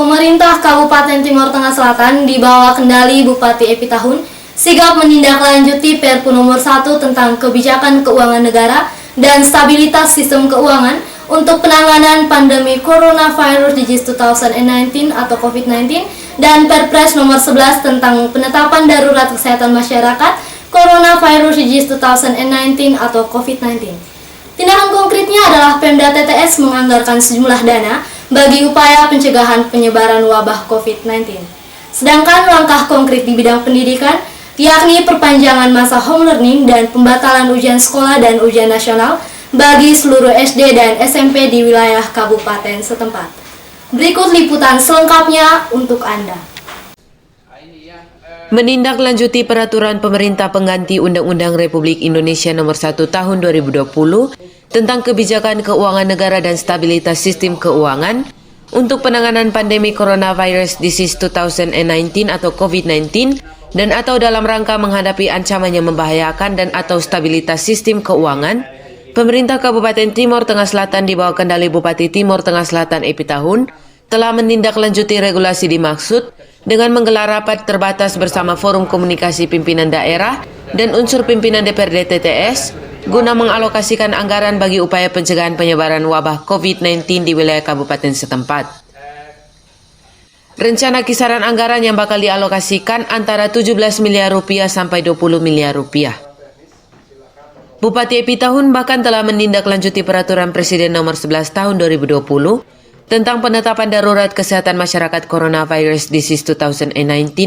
Pemerintah Kabupaten Timur Tengah Selatan di bawah kendali Bupati Epi Tahun sigap menindaklanjuti Perpu Nomor 1 tentang Kebijakan Keuangan Negara dan Stabilitas Sistem Keuangan untuk penanganan pandemi Coronavirus Disease 2019 atau COVID-19 dan Perpres Nomor 11 tentang penetapan darurat kesehatan masyarakat Coronavirus Disease 2019 atau COVID-19. Tindakan konkretnya adalah Pemda TTS menganggarkan sejumlah dana bagi upaya pencegahan penyebaran wabah COVID-19. Sedangkan langkah konkret di bidang pendidikan, yakni perpanjangan masa home learning dan pembatalan ujian sekolah dan ujian nasional bagi seluruh SD dan SMP di wilayah kabupaten setempat. Berikut liputan selengkapnya untuk Anda. Menindaklanjuti peraturan pemerintah pengganti Undang-Undang Republik Indonesia Nomor 1 Tahun 2020 tentang kebijakan keuangan negara dan stabilitas sistem keuangan untuk penanganan pandemi Coronavirus Disease 2019 atau COVID-19 dan atau dalam rangka menghadapi ancaman yang membahayakan dan atau stabilitas sistem keuangan, pemerintah Kabupaten Timur Tengah Selatan di bawah kendali Bupati Timur Tengah Selatan Epi Tahun telah menindaklanjuti regulasi dimaksud dengan menggelar rapat terbatas bersama Forum Komunikasi Pimpinan Daerah dan unsur pimpinan DPRD TTS guna mengalokasikan anggaran bagi upaya pencegahan penyebaran wabah COVID-19 di wilayah kabupaten setempat. Rencana kisaran anggaran yang bakal dialokasikan antara 17 miliar rupiah sampai 20 miliar rupiah. Bupati Epi Tahun bahkan telah menindaklanjuti peraturan Presiden Nomor 11 Tahun 2020 tentang penetapan darurat kesehatan masyarakat Coronavirus Disease 2019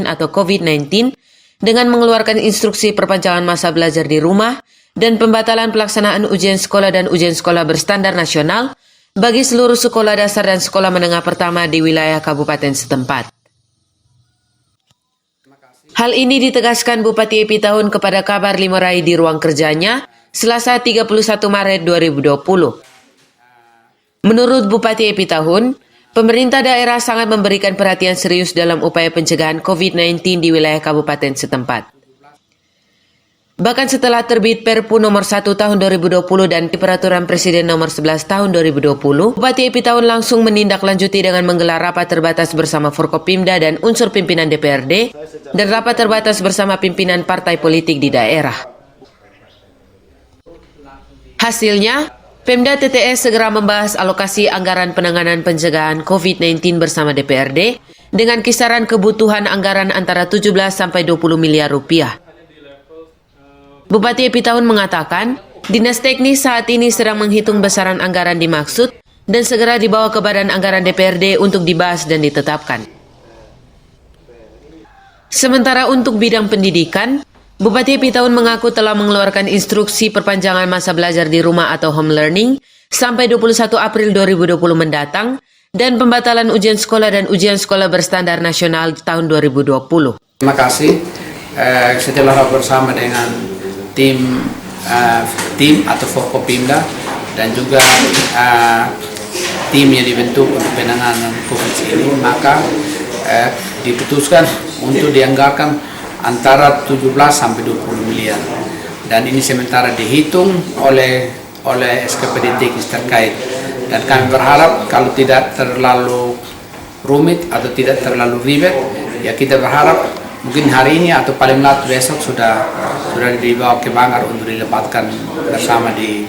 atau COVID-19 dengan mengeluarkan instruksi perpanjangan masa belajar di rumah dan pembatalan pelaksanaan ujian sekolah dan ujian sekolah berstandar nasional bagi seluruh sekolah dasar dan sekolah menengah pertama di wilayah kabupaten setempat. Hal ini ditegaskan Bupati Epi Tahun kepada Kabar Limerai di ruang kerjanya Selasa 31 Maret 2020. Menurut Bupati Epi Tahun, pemerintah daerah sangat memberikan perhatian serius dalam upaya pencegahan COVID-19 di wilayah kabupaten setempat. Bahkan setelah terbit Perpu Nomor 1 Tahun 2020 dan Peraturan Presiden Nomor 11 Tahun 2020, Bupati Epi Tahun langsung menindaklanjuti dengan menggelar rapat terbatas bersama Forkopimda dan unsur pimpinan DPRD dan rapat terbatas bersama pimpinan partai politik di daerah. Hasilnya, Pemda TTS segera membahas alokasi anggaran penanganan pencegahan COVID-19 bersama DPRD dengan kisaran kebutuhan anggaran antara 17 sampai 20 miliar rupiah. Bupati Epi Tahun mengatakan, Dinas Teknis saat ini sedang menghitung besaran anggaran dimaksud dan segera dibawa ke Badan Anggaran DPRD untuk dibahas dan ditetapkan. Sementara untuk bidang pendidikan, Bupati Epi Tahun mengaku telah mengeluarkan instruksi perpanjangan masa belajar di rumah atau home learning sampai 21 April 2020 mendatang dan pembatalan ujian sekolah dan ujian sekolah berstandar nasional tahun 2020. Terima kasih. Setelah bersama dengan tim atau Forkopimda dan juga tim yang dibentuk untuk penanganan COVID ini, maka diputuskan untuk dianggarkan antara 17 sampai 20 miliar. Dan ini sementara dihitung oleh SKPD teknis terkait. Dan kami berharap kalau tidak terlalu rumit atau tidak terlalu ribet, ya kita berharap mungkin hari ini atau paling lambat besok sudah dibawa ke Banggar untuk dilepaskan bersama di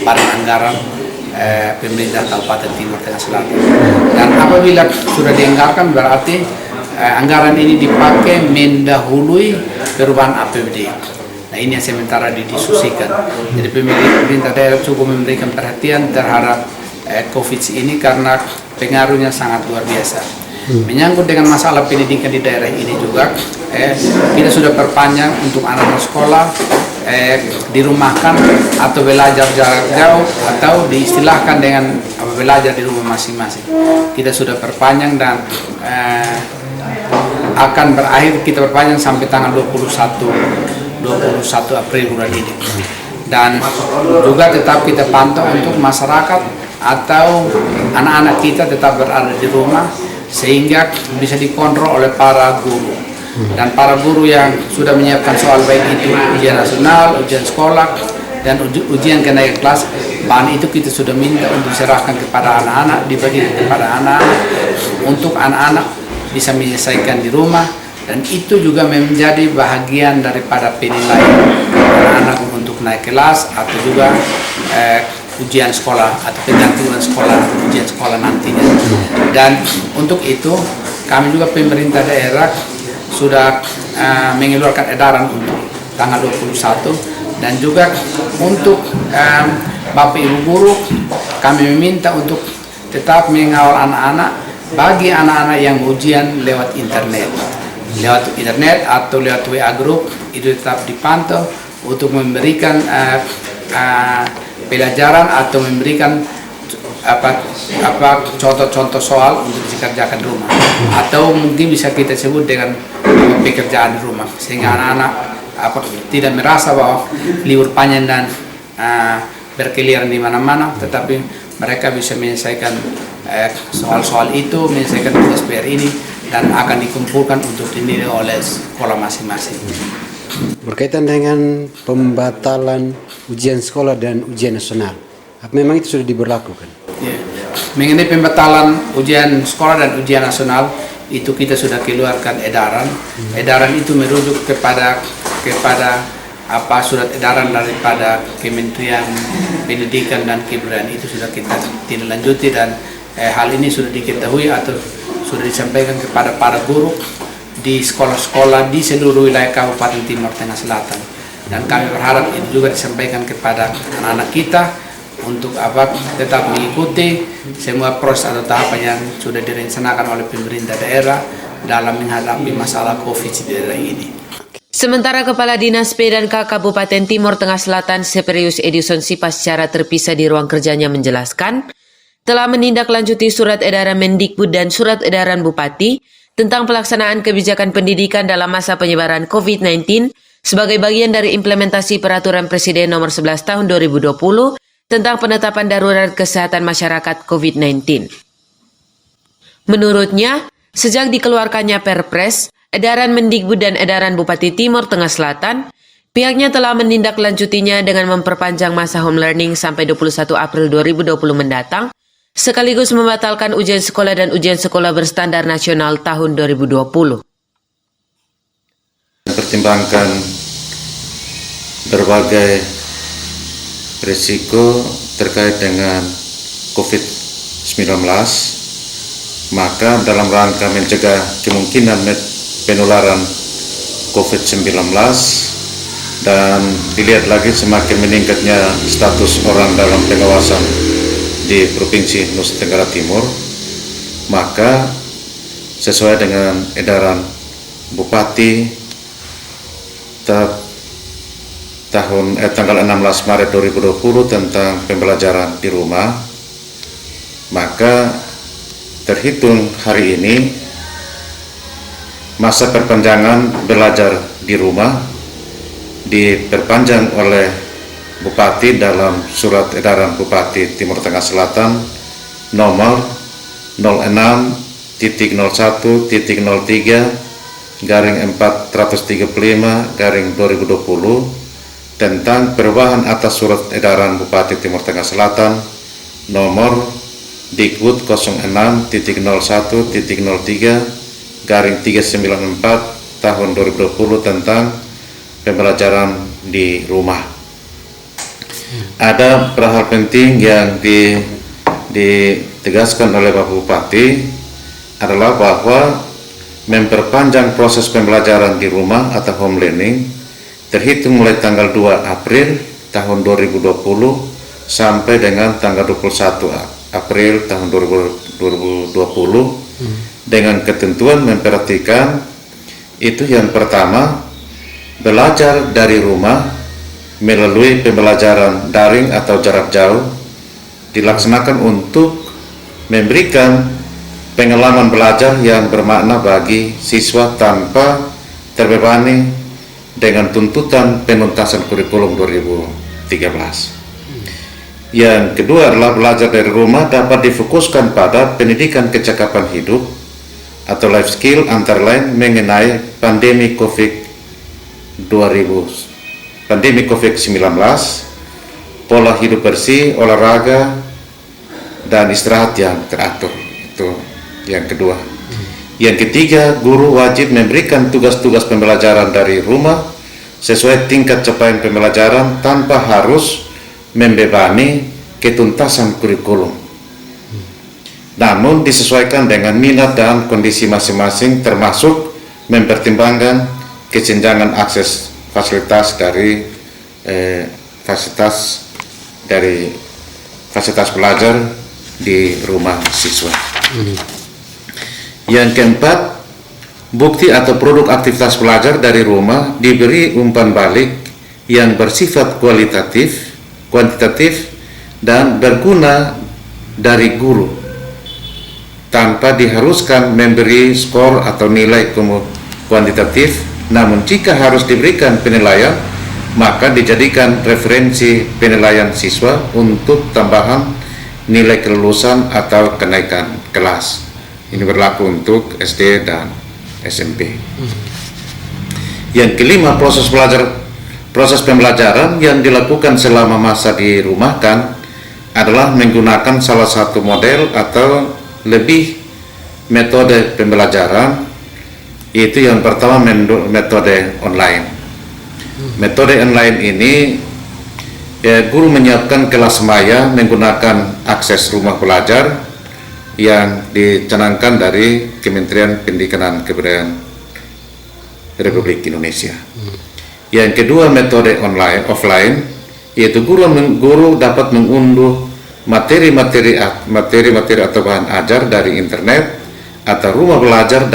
Badan Anggaran pemerintah Kabupaten Timur Tengah Selatan. Dan apabila sudah dianggarkan berarti anggaran ini dipakai mendahului perubahan APBD. Nah ini yang sementara didiskusikan. Jadi pemerintah daerah cukup memberikan perhatian terhadap COVID ini karena pengaruhnya sangat luar biasa. Menyangkut dengan masalah pendidikan di daerah ini juga, kita sudah perpanjang untuk anak-anak sekolah dirumahkan atau belajar jarak jauh atau diistilahkan dengan belajar di rumah masing-masing. Kita sudah perpanjang dan akan berakhir kita perpanjang sampai tanggal 21 April bulan ini. Dan juga tetap kita pantau untuk masyarakat atau anak-anak kita tetap berada di rumah sehingga bisa dikontrol oleh para guru. Dan para guru yang sudah menyiapkan soal baik itu ujian nasional, ujian sekolah, dan ujian kenaikan kelas, bahan itu kita sudah minta untuk diserahkan kepada anak-anak, dibagi kepada anak-anak untuk anak-anak bisa menyelesaikan di rumah, dan itu juga menjadi bahagian daripada penilaian anak-anak untuk naik kelas atau juga ujian sekolah atau penjatuhan sekolah, ujian sekolah nantinya. Dan untuk itu kami juga pemerintah daerah sudah mengeluarkan edaran untuk tanggal 21, dan juga untuk Bapak Ibu guru kami meminta untuk tetap mengawal anak-anak. Bagi anak-anak yang ujian lewat internet atau lewat WA group, itu tetap dipantau untuk memberikan pelajaran atau memberikan contoh-contoh soal untuk dikerjakan di rumah, atau mungkin bisa kita sebut dengan pekerjaan di rumah, sehingga anak-anak tidak merasa bahwa libur panjang dan berkeliaran di mana-mana, tetapi mereka bisa menyelesaikan soal-soal itu, menyelesaikan tugas PR ini, dan akan dikumpulkan untuk dinilai oleh sekolah masing-masing. Berkaitan dengan pembatalan ujian sekolah dan ujian nasional, memang itu sudah diberlakukan? Ya. Mengenai pembatalan ujian sekolah dan ujian nasional, itu kita sudah keluarkan edaran. Edaran itu merujuk kepada surat edaran daripada Kementerian Pendidikan dan Kebudayaan. Itu sudah kita tindak lanjuti, dan hal ini sudah diketahui atau sudah disampaikan kepada para guru di sekolah-sekolah di seluruh wilayah Kabupaten Timur Tengah Selatan, dan kami berharap itu juga disampaikan kepada anak-anak kita untuk tetap mengikuti semua proses atau tahapan yang sudah direncanakan oleh pemerintah daerah dalam menghadapi masalah COVID-19 ini. Sementara Kepala Dinas P&K Kabupaten Timur Tengah Selatan Seperius Edison Sipas secara terpisah di ruang kerjanya menjelaskan, telah menindaklanjuti surat edaran Mendikbud dan surat edaran Bupati tentang pelaksanaan kebijakan pendidikan dalam masa penyebaran COVID-19 sebagai bagian dari implementasi Peraturan Presiden Nomor 11 Tahun 2020 tentang penetapan darurat kesehatan masyarakat COVID-19. Menurutnya, sejak dikeluarkannya Perpres, edaran Mendikbud dan edaran Bupati Timur Tengah Selatan, pihaknya telah menindaklanjutinya dengan memperpanjang masa home learning sampai 21 April 2020 mendatang, sekaligus membatalkan ujian sekolah dan ujian sekolah berstandar nasional tahun 2020. Pertimbangkan berbagai risiko terkait dengan COVID-19, maka dalam rangka mencegah kemungkinan penularan COVID-19 dan dilihat lagi semakin meningkatnya status orang dalam pengawasan di Provinsi Nusa Tenggara Timur, maka sesuai dengan edaran Bupati tanggal 16 Maret 2020 tentang pembelajaran di rumah, maka terhitung hari ini masa perpanjangan belajar di rumah diperpanjang oleh Bupati dalam surat edaran Bupati Timur Tengah Selatan nomor 06-01-03/435/2020 tentang perubahan atas surat edaran Bupati Timur Tengah Selatan nomor Dikbud 06-01-03/394 tahun 2020 tentang pembelajaran di rumah. Ada beberapa hal penting yang ditegaskan oleh Bapak Bupati adalah bahwa memperpanjang proses pembelajaran di rumah atau home learning terhitung mulai tanggal 2 April tahun 2020 sampai dengan tanggal 21 April tahun 2020 dengan ketentuan memperhatikan itu yang pertama, belajar dari rumah melalui pembelajaran daring atau jarak jauh dilaksanakan untuk memberikan pengalaman belajar yang bermakna bagi siswa tanpa terbebani dengan tuntutan penuntasan kurikulum 2013. Yang kedua adalah belajar dari rumah dapat difokuskan pada pendidikan kecakapan hidup atau life skill antara lain mengenai pandemi COVID-19, pola hidup bersih, olahraga, dan istirahat yang teratur. Itu Yang kedua. Yang ketiga, guru wajib memberikan tugas-tugas pembelajaran dari rumah sesuai tingkat capaian pembelajaran tanpa harus membebani ketuntasan kurikulum. Namun disesuaikan dengan minat dan kondisi masing-masing, termasuk mempertimbangkan kesenjangan akses fasilitas pelajar di rumah siswa. Yang keempat, bukti atau produk aktivitas pelajar dari rumah diberi umpan balik yang bersifat kuantitatif dan berguna dari guru tanpa diharuskan memberi skor atau nilai kuantitatif. Namun jika harus diberikan penilaian, maka dijadikan referensi penilaian siswa untuk tambahan nilai kelulusan atau kenaikan kelas. Ini berlaku untuk SD dan SMP. Yang kelima, proses pembelajaran yang dilakukan selama masa dirumahkan adalah menggunakan salah satu model atau lebih metode pembelajaran, yaitu yang pertama metode online. Metode online ini guru menyiapkan kelas maya menggunakan akses rumah belajar yang dicanangkan dari Kementerian Pendidikan dan Kebudayaan Republik Indonesia. Yang kedua, metode offline, yaitu guru dapat mengunduh materi-materi atau bahan ajar dari internet atau rumah belajar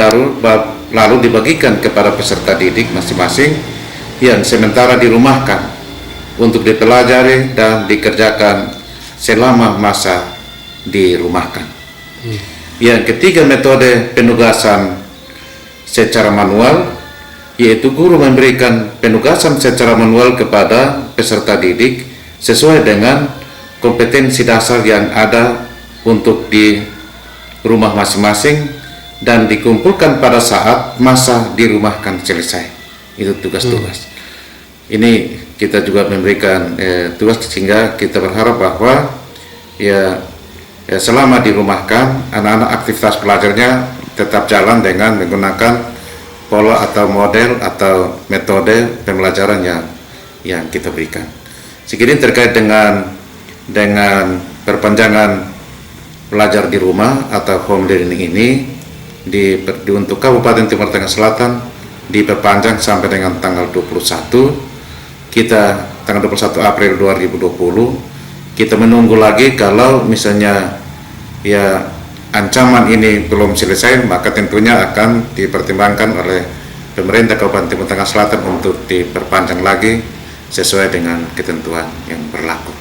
lalu dibagikan kepada peserta didik masing-masing yang sementara dirumahkan untuk dipelajari dan dikerjakan selama masa dirumahkan. Yang ketiga, metode penugasan secara manual, yaitu guru memberikan penugasan secara manual kepada peserta didik sesuai dengan kompetensi dasar yang ada untuk di rumah masing-masing dan dikumpulkan pada saat masa dirumahkan selesai. Itu tugas-tugas. Ini kita juga memberikan tugas sehingga kita berharap bahwa selama dirumahkan anak-anak aktivitas belajarnya tetap jalan dengan menggunakan pola atau model atau metode pembelajaran yang kita berikan. Sekiranya terkait dengan perpanjangan belajar di rumah atau home learning ini untuk Kabupaten Timur Tengah Selatan diperpanjang sampai dengan tanggal 21. Kita tanggal 21 April 2020. Kita menunggu lagi kalau misalnya ancaman ini belum selesai, maka tentunya akan dipertimbangkan oleh pemerintah Kabupaten Timur Tengah Selatan untuk diperpanjang lagi sesuai dengan ketentuan yang berlaku.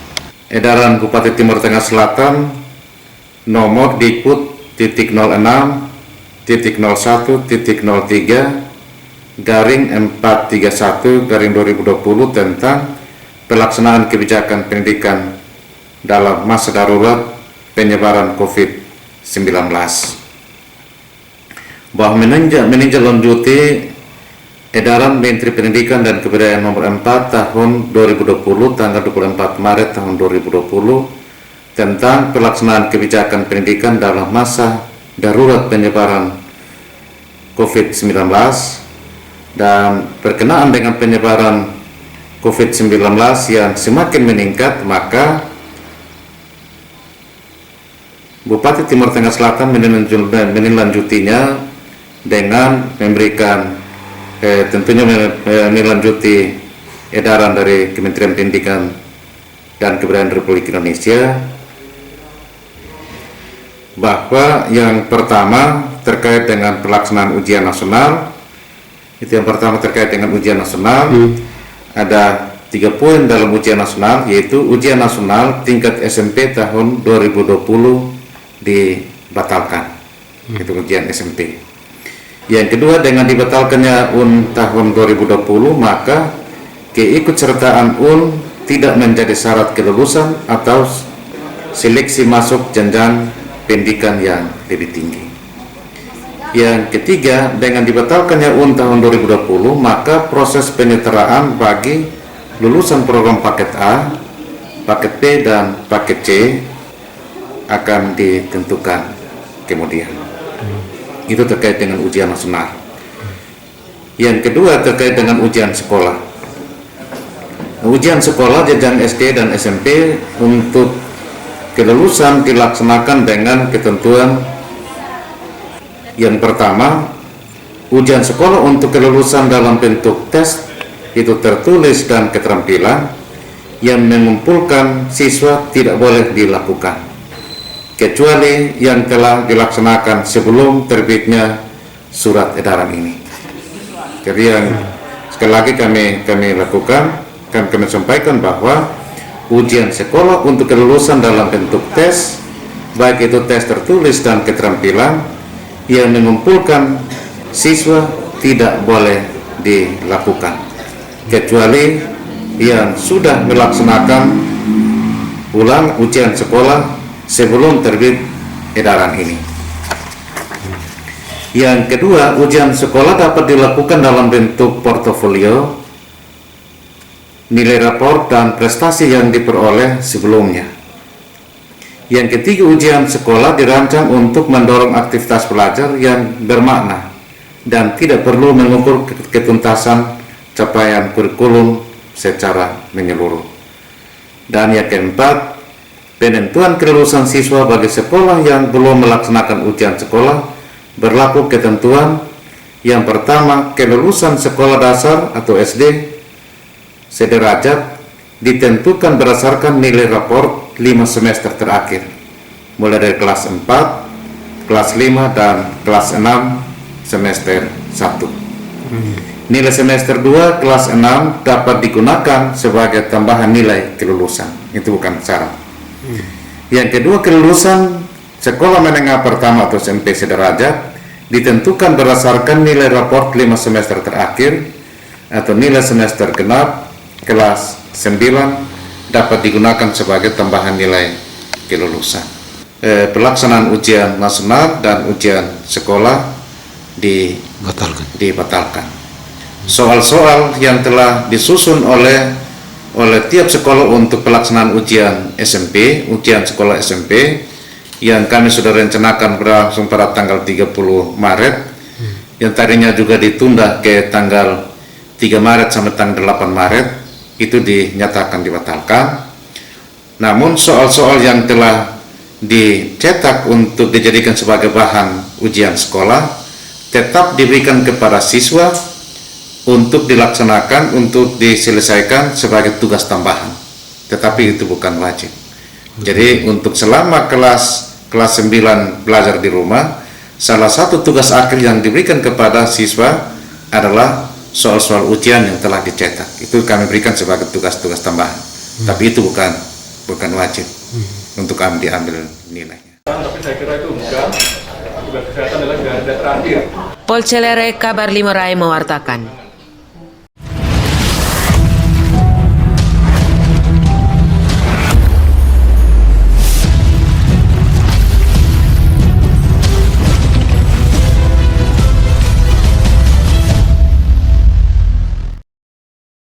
Edaran Bupati Timur Tengah Selatan nomor Dikbud.01.01.03/431/2020 tentang pelaksanaan kebijakan pendidikan dalam masa darurat penyebaran COVID-19, bahwa menindaklanjuti edaran Menteri Pendidikan dan Kebudayaan nomor 4 tahun 2020 tanggal 24 Maret tahun 2020 tentang pelaksanaan kebijakan pendidikan dalam masa darurat penyebaran COVID-19 dan berkenaan dengan penyebaran COVID-19 yang semakin meningkat, maka Bupati Timur Tengah Selatan menindaklanjutinya dengan memberikan tentunya menindaklanjuti edaran dari Kementerian Pendidikan dan Kebudayaan Republik Indonesia, bahwa yang pertama terkait dengan pelaksanaan ujian nasional. Itu yang pertama terkait dengan ujian nasional. Ada 3 poin dalam ujian nasional, yaitu ujian nasional tingkat SMP tahun 2020 dibatalkan. Itu ujian SMP. Yang kedua, dengan dibatalkannya UN tahun 2020, maka keikutsertaan UN tidak menjadi syarat kelulusan atau seleksi masuk jenjang pendidikan yang lebih tinggi. Yang ketiga, dengan dibatalkannya UN tahun 2020, maka proses penyederaan bagi lulusan program paket A, paket B, dan paket C akan ditentukan kemudian. Itu terkait dengan ujian nasional. Yang kedua terkait dengan ujian sekolah. Ujian sekolah jenjang SD dan SMP untuk kelulusan dilaksanakan dengan ketentuan yang pertama, ujian sekolah untuk kelulusan dalam bentuk tes itu tertulis dan keterampilan yang mengumpulkan siswa tidak boleh dilakukan kecuali yang telah dilaksanakan sebelum terbitnya surat edaran ini. Jadi yang sekali lagi kami lakukan, kami sampaikan bahwa ujian sekolah untuk kelulusan dalam bentuk tes, baik itu tes tertulis dan keterampilan yang mengumpulkan siswa tidak boleh dilakukan kecuali yang sudah melaksanakan ulang ujian sekolah sebelum terbit edaran ini. Yang kedua, ujian sekolah dapat dilakukan dalam bentuk portofolio, nilai rapor dan prestasi yang diperoleh sebelumnya. Yang ketiga, ujian sekolah dirancang untuk mendorong aktivitas belajar yang bermakna dan tidak perlu mengukur ketuntasan capaian kurikulum secara menyeluruh. Dan yang keempat, penentuan kelulusan siswa bagi sekolah yang belum melaksanakan ujian sekolah berlaku ketentuan yang pertama, kelulusan sekolah dasar atau SD sederajat ditentukan berdasarkan nilai rapor 5 semester terakhir, mulai dari kelas 4, kelas 5, dan kelas 6 semester 1. Nilai semester 2, kelas 6 dapat digunakan sebagai tambahan nilai kelulusan, itu bukan syarat. Yang kedua, kelulusan sekolah menengah pertama atau SMP sederajat ditentukan berdasarkan nilai raport 5 semester terakhir atau nilai semester genap kelas 9 dapat digunakan sebagai tambahan nilai kelulusan. Pelaksanaan ujian nasional dan ujian sekolah dibatalkan. Soal-soal yang telah disusun oleh tiap sekolah untuk pelaksanaan ujian SMP, ujian sekolah SMP yang kami sudah rencanakan berlangsung pada tanggal 30 Maret yang tadinya juga ditunda ke tanggal 3 Maret sampai tanggal 8 Maret itu dinyatakan dibatalkan. Namun soal-soal yang telah dicetak untuk dijadikan sebagai bahan ujian sekolah tetap diberikan kepada siswa untuk dilaksanakan, untuk diselesaikan sebagai tugas tambahan, tetapi itu bukan wajib. Jadi untuk selama kelas 9 belajar di rumah, salah satu tugas akhir yang diberikan kepada siswa adalah soal-soal ujian yang telah dicetak. Itu kami berikan sebagai tugas-tugas tambahan, tapi itu bukan wajib untuk kami diambil nilainya. Tapi saya kira itu bukan, tugas kesehatan adalah garda terakhir. Polcelere Kabar 5 Rai mewartakan.